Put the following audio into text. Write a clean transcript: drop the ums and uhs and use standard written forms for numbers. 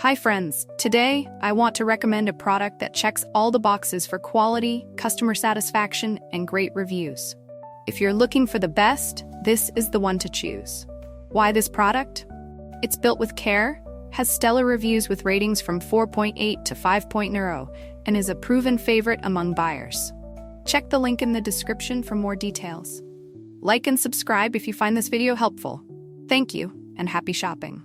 Hi friends, today I want to recommend a product that checks all the boxes for quality, customer satisfaction, and great reviews. If you're looking for the best, this is the one to choose. Why this product? It's built with care, has stellar reviews with ratings from 4.8 to 5.0, and is a proven favorite among buyers. Check the link in the description for more details. Like and subscribe if you find this video helpful. Thank you, and happy shopping.